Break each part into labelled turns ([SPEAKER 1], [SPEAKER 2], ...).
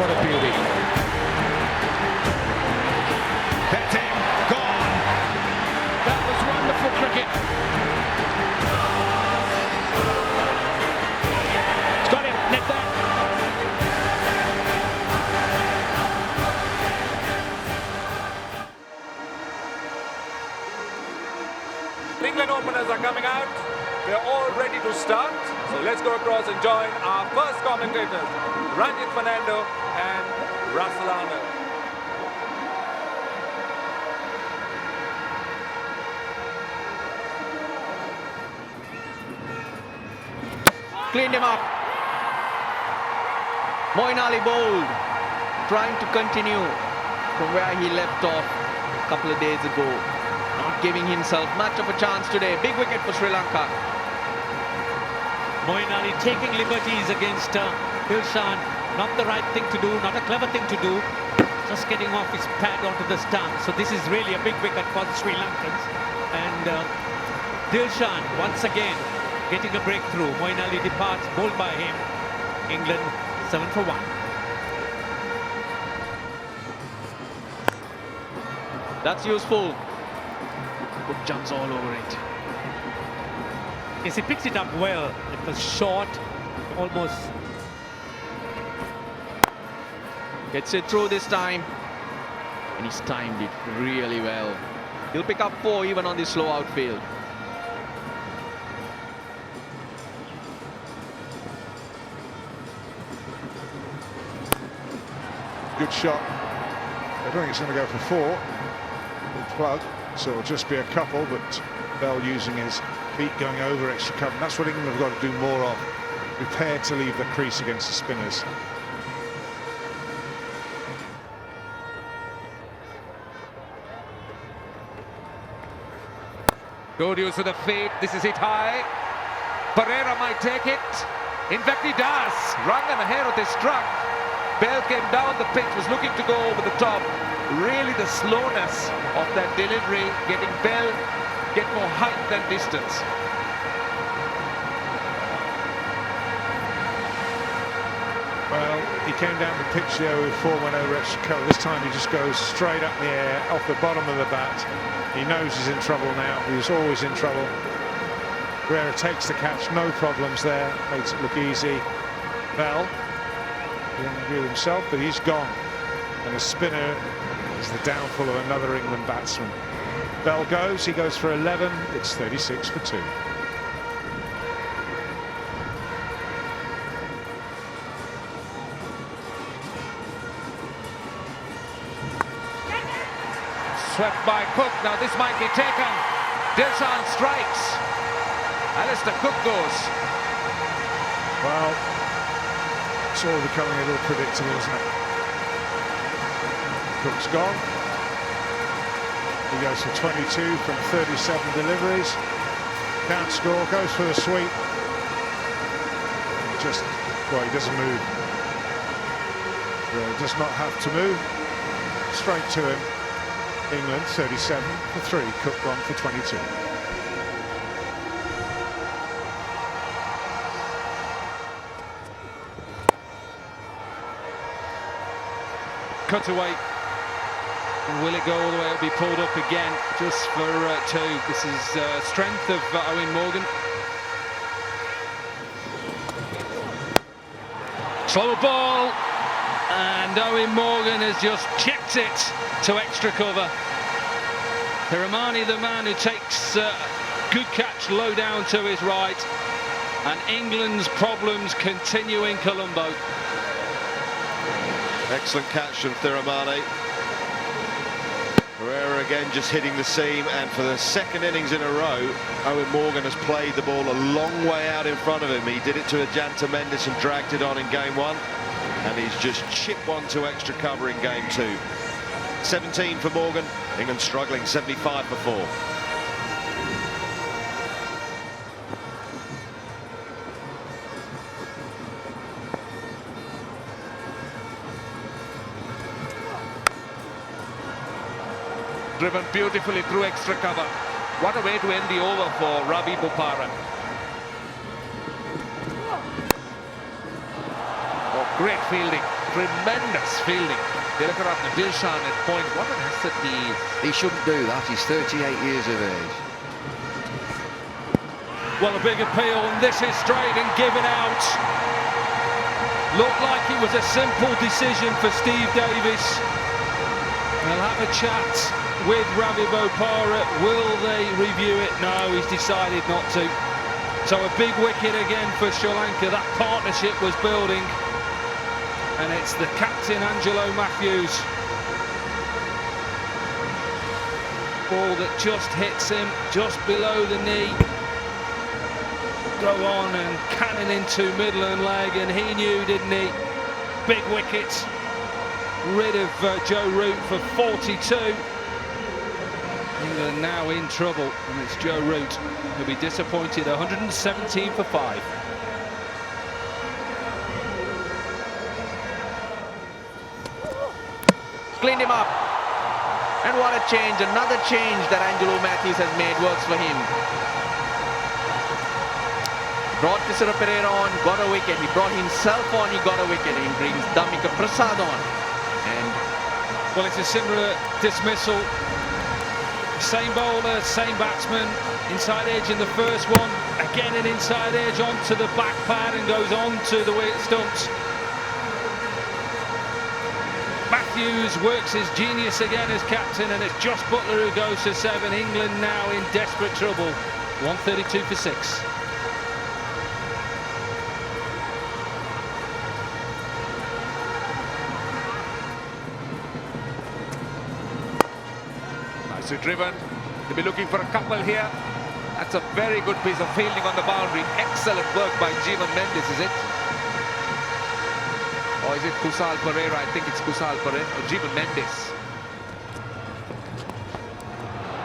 [SPEAKER 1] what a beauty. That's him, gone. That was wonderful cricket. It's got him, net that.
[SPEAKER 2] England openers are coming out. We're all ready to start. So let's go across and join our first commentators, Ranjit Fernando and Russell Arnold.
[SPEAKER 1] Cleaned him up. Moeen Ali bowled, trying to continue from where he left off a couple of days ago. Not giving himself much of a chance today. Big wicket for Sri Lanka.
[SPEAKER 3] Moeen Ali taking liberties against Dilshan. Not the right thing to do, not a clever thing to do. Just getting off his pad onto the stump. So this is really a big wicket for the Sri Lankans. And Dilshan once again getting a breakthrough. Moeen Ali departs, bowled by him. England 7 for 1.
[SPEAKER 1] That's useful. Good jumps all over it.
[SPEAKER 3] Yes, he picks it up well. It was short, almost.
[SPEAKER 1] Gets it through this time. And he's timed it really well. He'll pick up 4 even on the slow outfield.
[SPEAKER 4] Good shot. I don't think it's going to go for 4. Good plug. So it'll just be a couple, but Bell using his feet going over extra cover. That's what England have got to do more of. Prepare to leave the crease against the spinners.
[SPEAKER 2] Good use of the feet. This is hit high. Pereira might take it. In fact, he does. Rung and Ahero they struck. Bell came down the pitch, was looking to go over the top. Really the slowness of that delivery, getting Bell get more height than distance.
[SPEAKER 4] Well, he came down the pitch there with 4 went over extra cover. This time he just goes straight up in the air, off the bottom of the bat. He knows he's in trouble now. He was always in trouble. Pereira takes the catch, no problems there. Makes it look easy. Bell, he didn't agree with himself, but he's gone. And the spinner is the downfall of another England batsman. Bell goes, he goes for 11. It's 36 for 2.
[SPEAKER 2] Swept by Cook. Now this might be taken. Dilshan strikes. Alistair Cook goes.
[SPEAKER 4] Well, it's all becoming a little predictable, isn't it? Cook's gone. He goes for 22 from 37 deliveries. Can't score, goes for the sweep. Just, well, he doesn't move. He does not have to move. Straight to him. England 37 for 3. Cook gone for 22.
[SPEAKER 1] Cut away. Will it go all the way? It'll be pulled up again just for 2. This is strength of Owen Morgan. Slow ball. And Owen Morgan has just chipped it to extra cover. Hiramani, the man who takes good catch low down to his right. And England's problems continue in Colombo.
[SPEAKER 5] Excellent catch from Thiramani. Pereira again just hitting the seam, and for the second innings in a row, Owen Morgan has played the ball a long way out in front of him. He did it to Ajanta Mendes and dragged it on in game 1, and he's just chipped one to extra cover in game 2. 17 for Morgan. England struggling, 75 for 4.
[SPEAKER 2] Driven beautifully through extra cover. What a way to end the over for Ravi Bopara. Oh, great fielding. tremendous fielding. Dilakaratne Dilshan at point. What an asset he is.
[SPEAKER 5] He shouldn't do that. He's 38 years of age.
[SPEAKER 1] Well, a big appeal, and this is straight and given out. Looked like it was a simple decision for Steve Davis. They'll have a chat with Ravi Bopara. Will they review it? No, he's decided not to. So a big wicket again for Sri Lanka. That partnership was building. And it's the captain, Angelo Matthews. Ball that just hits him just below the knee. Go on and cannon into middle and leg, and he knew, didn't he? Big wicket. Rid of Joe Root for 42. England now in trouble, and it's Joe Root. He'll be disappointed. 117 for 5.
[SPEAKER 6] Cleaned him up. And what a change. Another change that Angelo Matthews has made works for him. Brought Tisara Pereira on, got a wicket. He brought himself on, he got a wicket. He brings Dhammika Prasad on. And
[SPEAKER 1] well, it's a similar dismissal. Same bowler, same batsman. Inside edge in the first one. Again an inside edge onto the back pad and goes on to the wicket stumps. Matthews works his genius again as captain, and it's Josh Butler who goes to 7. England now in desperate trouble. 132 for 6.
[SPEAKER 2] Nicely driven. They'll be looking for a couple here. That's a very good piece of fielding on the boundary. Excellent work by Jeevan Mendes, is it? Or is it Kusal Pereira? I think it's Kusal Pereira or Jeevan Mendes.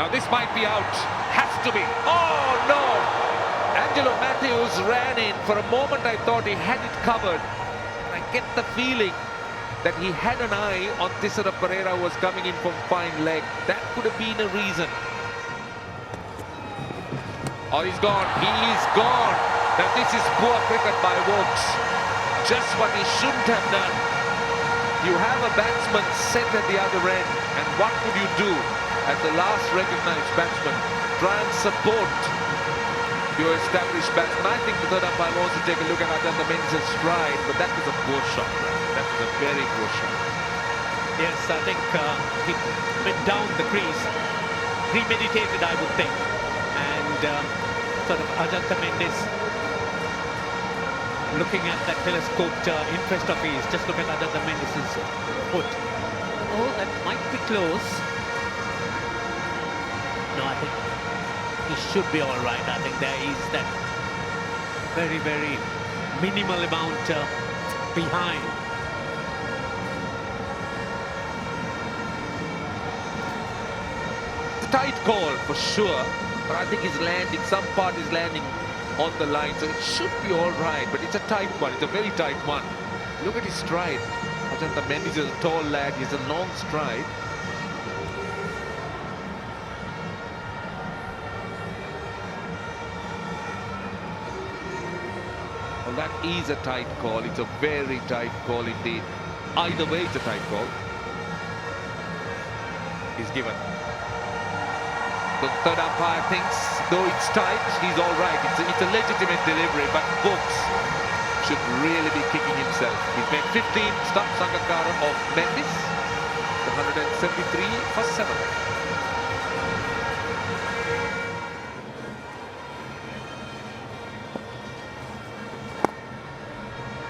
[SPEAKER 2] Now this might be out. Has to be. Oh no! Angelo Matthews ran in. For a moment I thought he had it covered. And I get the feeling that he had an eye on Tisara Pereira was coming in from fine leg. That could have been a reason. Oh, he's gone. He is gone. Now this is poor cricket by Wokes. Just what he shouldn't have done. You have a batsman set at the other end, and what would you do as the last recognized batsman? Try and support your established batsman. I think the third umpire wants to take a look at Ajanta Mendes' stride, but that was a poor shot. That was a very poor shot.
[SPEAKER 3] Yes, I think he went down the crease, premeditated, I would think, and sort of Ajanta Mendes looking at that telescoped interest of his. Just look at Ajanta Mendes' foot. Oh, that might be close. No, I think he should be all right. I think there is that very, very minimal amount behind.
[SPEAKER 2] Tight call for sure, but I think he's landing, some part is landing on the line, so it should be all right, but it's a tight one. It's a very tight one. Look at his stride. Ajanta Mendes is a tall lad. He has a long stride. Well, that is a tight call. It's a very tight call indeed. Either way, it's a tight call. He's given. The third umpire thinks, though it's tight, he's all right. It's a legitimate delivery, but Wokes should really be kicking himself. He's made 15 stump Sangakkara of Mendes. 173 for 7.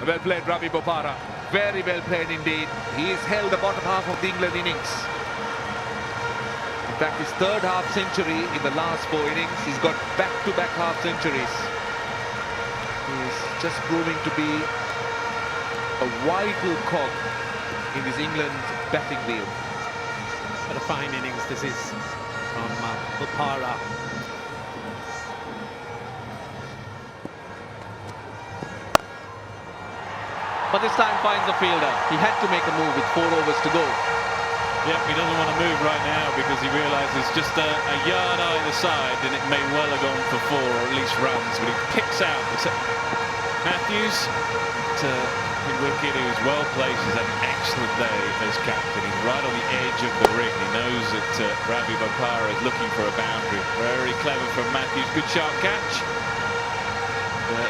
[SPEAKER 2] Well played, Ravi Bopara. Very well played indeed. He's held the bottom half of the England innings. In fact, his third half century in the last 4 innings. He's got back-to-back half centuries. He's just proving to be a vital cog in this England batting wheel.
[SPEAKER 3] What a fine innings this is from Bopara.
[SPEAKER 6] but this time finds the fielder. He had to make a move with 4 overs to go.
[SPEAKER 7] Yep, he doesn't want to move right now because he realises just a yard either side and it may well have gone for 4 or at least runs, but he picks out Matthews to wicket, who's well placed, has had an excellent day as captain. He's right on the edge of the ring. He knows that Ravi Bopara is looking for a boundary. Very clever from Matthews. Good sharp catch.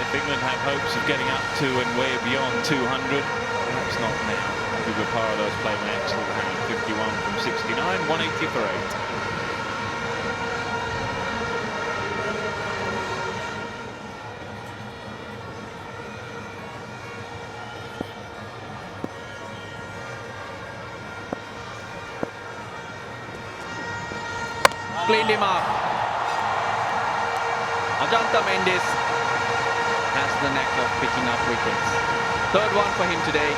[SPEAKER 7] If England have hopes of getting up to and way beyond 200, perhaps not now. Ravi Bopara, though, has played an excellent hand. 51 from 69, 180 for 8.
[SPEAKER 6] Cleaned him up. Ajanta Mendes has the knack of picking up wickets. Third one for him today.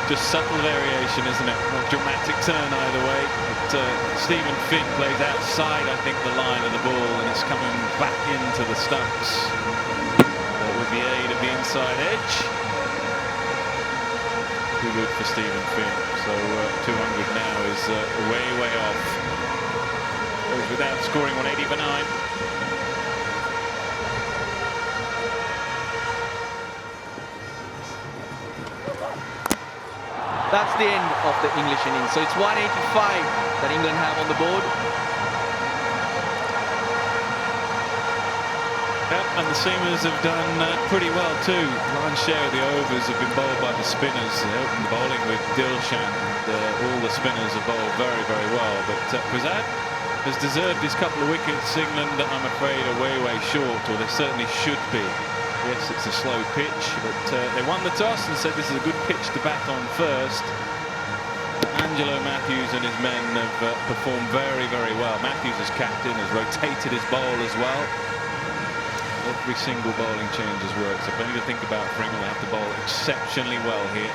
[SPEAKER 7] Just subtle variation, isn't it? Not dramatic turn either way. But Stephen Finn plays outside, I think, the line of the ball, and it's coming back into the stumps with the aid of the inside edge. Too good for Stephen Finn. So 200 now is way off. Goes without scoring 180 for 9.
[SPEAKER 6] That's the end of the English innings. So it's 185 that England have on the board.
[SPEAKER 7] Yep, and the seamers have done pretty well too. Lion's share of the overs have been bowled by the spinners. They opened the bowling with Dilshan. All the spinners have bowled very well. But Prasad has deserved his couple of wickets. England, I'm afraid, are way short, or they certainly should be. Yes, it's a slow pitch, but they won the toss and said this is a good pitch to bat on first. Angelo Matthews and his men have performed very well. Matthews as captain has rotated his bowl as well. Every single bowling change has worked, so plenty to think about for England. They have to bowl exceptionally well here.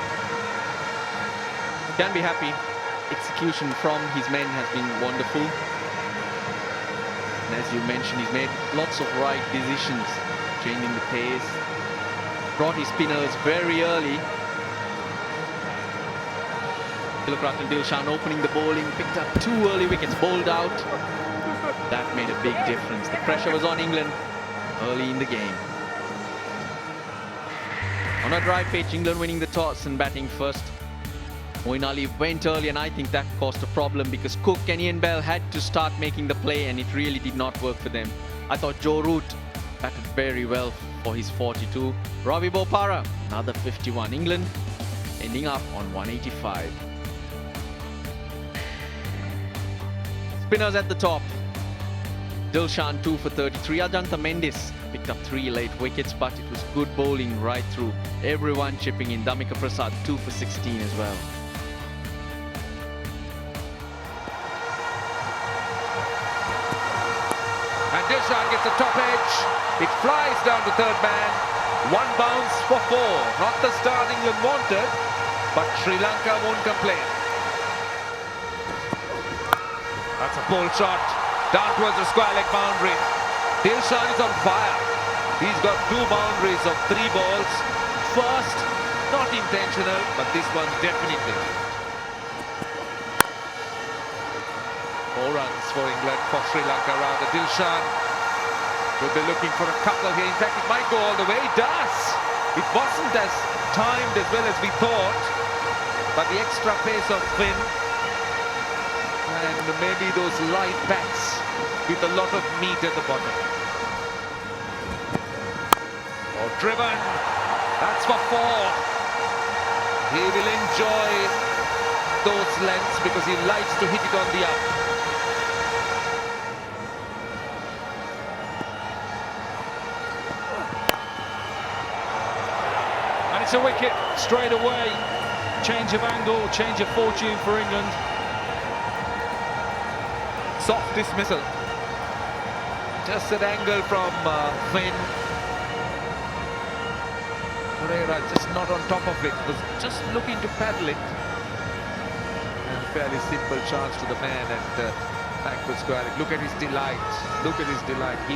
[SPEAKER 6] Can be happy. Execution from his men has been wonderful. And as you mentioned, he's made lots of right decisions, changing the pace, brought his spinners very early. Tilakrat and Dilshan opening the bowling, picked up 2 early wickets, bowled out. That made a big difference. The pressure was on England early in the game. On a dry pitch, England winning the toss and batting first. Moeen Ali went early, and I think that caused a problem because Cook and Ian Bell had to start making the play, and it really did not work for them. I thought Joe Root batted very well for his 42. Ravi Bopara, another 51. England ending up on 185. Spinners at the top. Dilshan 2 for 33. Ajanta Mendes picked up 3 late wickets, but it was good bowling right through. Everyone chipping in. Damika Prasad 2 for 16 as well.
[SPEAKER 2] And Dilshan gets the top edge. It flies down to third man. 1 bounce for 4. Not the start England wanted, but Sri Lanka won't complain. That's a pull shot down towards the square leg boundary. Dilshan is on fire. He's got 2 boundaries of 3 balls. First, not intentional, but this one definitely. 4 runs for England, for Sri Lanka rather. Dilshan will be looking for a couple here. In fact, it might go all the way. It does. It wasn't as timed as well as we thought, but the extra pace of Finn and maybe those light bats with a lot of meat at the bottom. Oh, driven. That's for 4. He will enjoy those lengths because he likes to hit it on the up.
[SPEAKER 1] And it's a wicket straight away. Change of angle, change of fortune for England.
[SPEAKER 2] Soft dismissal. Just an angle from Finn. Pereira just not on top of it. Was just looking to paddle it. And fairly simple chance to the man at backward square leg. Look at his delight. Look at his delight. He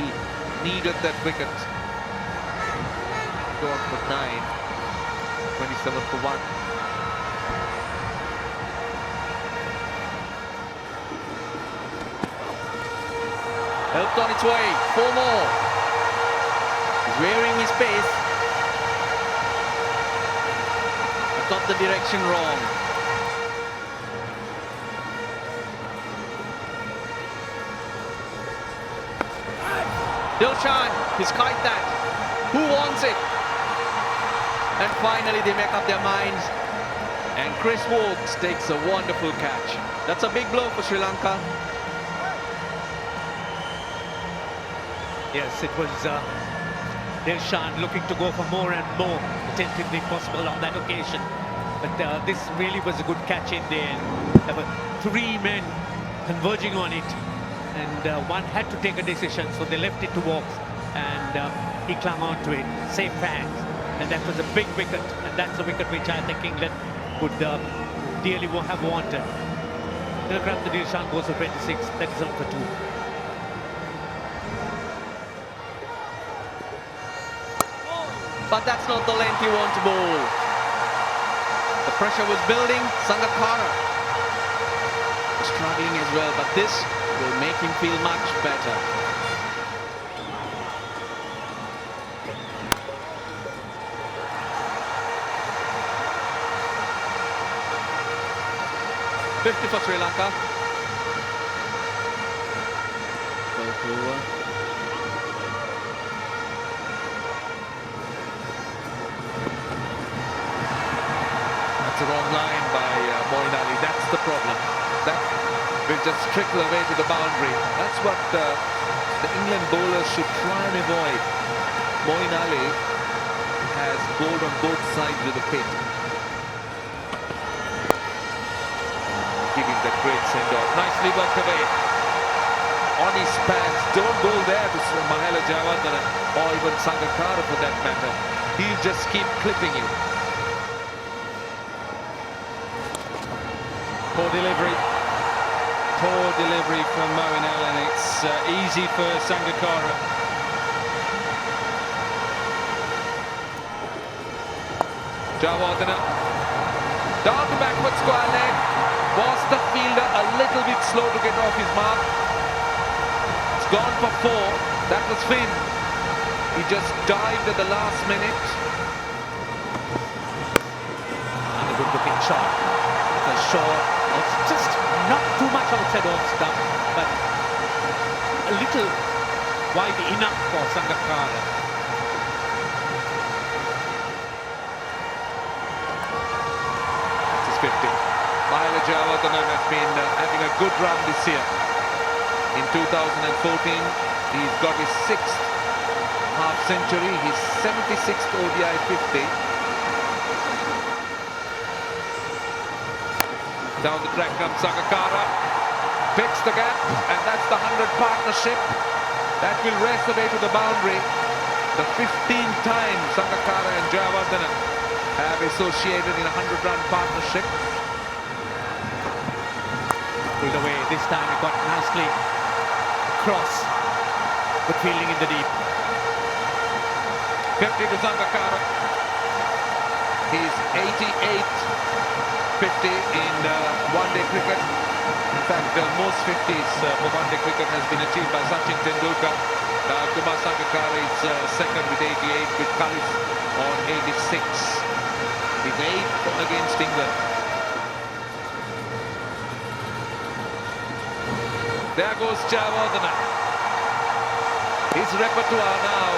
[SPEAKER 2] needed that wicket. Go on for 9. 27 for 1.
[SPEAKER 6] Helped on its way. 4 more. He's wearing his pace. got the direction wrong. Dilshan, he's kite that. Who wants it? And finally they make up their minds. And Chris Wokes takes a wonderful catch. That's a big blow for Sri Lanka.
[SPEAKER 3] Yes, it was Dilshan looking to go for more and more, attentively possible on that occasion. But this really was a good catch in there. There were 3 men converging on it, and one had to take a decision, so they left it to Wokes, and he clung on to it, safe hands. And that was a big wicket, and that's a wicket which I think England would dearly have wanted. Tilakratne Dilshan goes for 26, that is out for 2.
[SPEAKER 6] But that's not the length he wants to bowl. The pressure was building. Sangakkara struggling as well, but this will make him feel much better. .50 for Sri Lanka. 12th over.
[SPEAKER 2] That's the wrong line by Moeen Ali. That's the problem. That will just trickle away to the boundary. That's what the England bowlers should try and avoid. Moeen Ali has bowled on both sides of the pitch. Giving that great send-off. Nicely worked away. On his pads. Don't bowl there to Mahela Jayawardene or even Sangakkara for that matter. He'll just keep clipping you.
[SPEAKER 1] Poor delivery. Poor delivery from Moeen Ali, and it's easy for Sangakkara.
[SPEAKER 2] Jayawardene down the backward square leg. Was the fielder a little bit slow to get off his mark? It's gone for 4. That was Finn. He just dived at the last minute.
[SPEAKER 3] And a good looking shot. Because Shaw was just not too much outside off stump, but a little wide enough for Sangakkara.
[SPEAKER 2] That's his 50. Mahela Jayawardene has been having a good run this year. In 2014, he's got his 6th half century, his 76th ODI 50. Down the track comes Sangakkara, picks the gap, and that's the 100 partnership. That will race away to the boundary. The 15th time Sangakkara and Jayawardene have associated in a 100-run partnership.
[SPEAKER 3] Pulled away, this time it got nicely across. Good fielding in the deep.
[SPEAKER 2] 50 to Sangakkara. He's 88th 50 in one-day cricket. In fact, most 50s for one-day cricket has been achieved by Sachin Tendulkar. Kumar Sangakkara is second with 88, with Khalif on 86. He's 8th against England. There goes Jayawardene. His repertoire now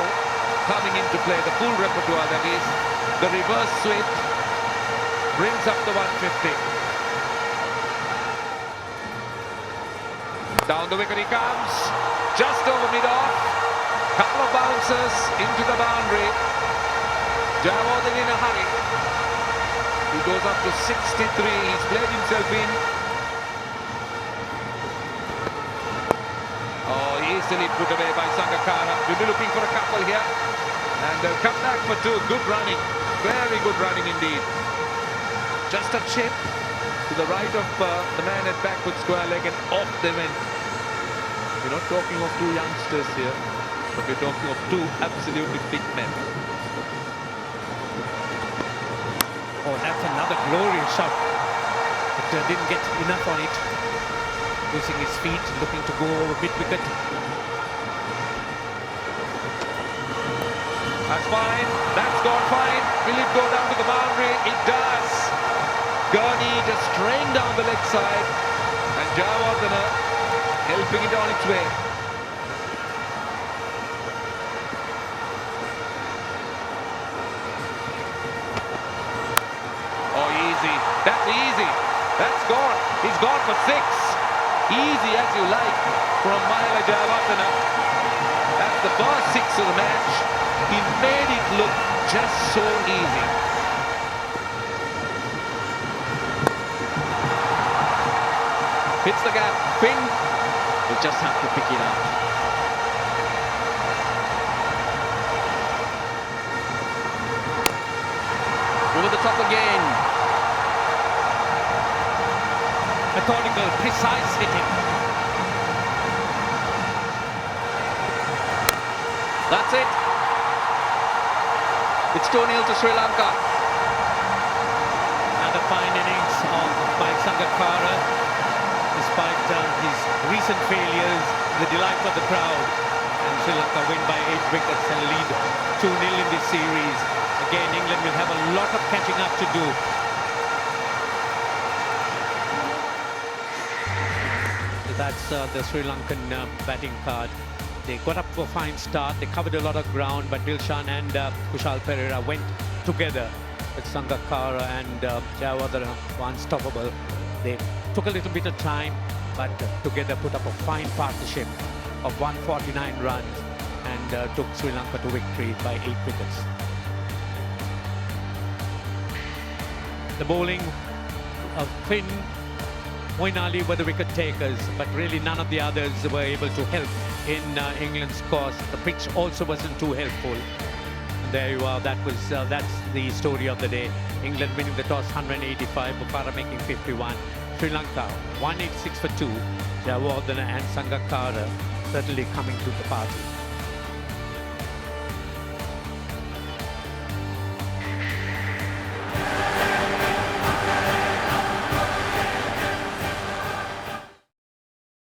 [SPEAKER 2] coming into play, the full repertoire that is. The reverse sweep brings up the 150. Down the wicket he comes, just over mid-off. Couple of bounces into the boundary. Jayawardene in a hurry. He goes up to 63. He's played himself in. Easily put away by Sangakkara. We'll be looking for a couple here. And they'll come back for 2. Good running. Very good running indeed. Just a chip to the right of the man at backward square leg, and off they went. We're not talking of 2 youngsters here, but we're talking of 2 absolutely big men.
[SPEAKER 3] Oh, that's another glorious shot. But didn't get enough on it. Using his feet, looking to go over mid-wicket.
[SPEAKER 2] That's fine. That's gone fine. Will it go down to the boundary? It does. Oimani just straying down the leg side, and Jayawardene helping it on its way. Oh, easy. That's easy. That's gone. He's gone for 6. Easy as you like from Mahela Jayawardene. That's the first 6 of the match. He made it look just so easy.
[SPEAKER 6] Hits the gap. Finn will just have to pick it up. Over the top again.
[SPEAKER 3] Methodical, precise hitting.
[SPEAKER 6] That's it. It's 2-0 to Sri Lanka.
[SPEAKER 3] And a fine innings by Sangakkara. Despite his recent failures, the delight of the crowd. And Sri Lanka win by 8 wickets and lead 2-0 in this series. Again, England will have a lot of catching up to do. So that's the Sri Lankan batting card. They got up to a fine start. They covered a lot of ground, but Dilshan and Kushal Perera went together with Sangakkara and Jayawardene were unstoppable. They took a little bit of time, but together put up a fine partnership of 149 runs and took Sri Lanka to victory by 8 wickets. The bowling of Finn, Moeen Ali were the wicket takers, but really none of the others were able to help in England's cause. The pitch also wasn't too helpful. There you are. That's the story of the day. England winning the toss, 185. Bufara making 51. Sri Lanka 186 for 2. Jayawardene and Sangakkara certainly coming to the party.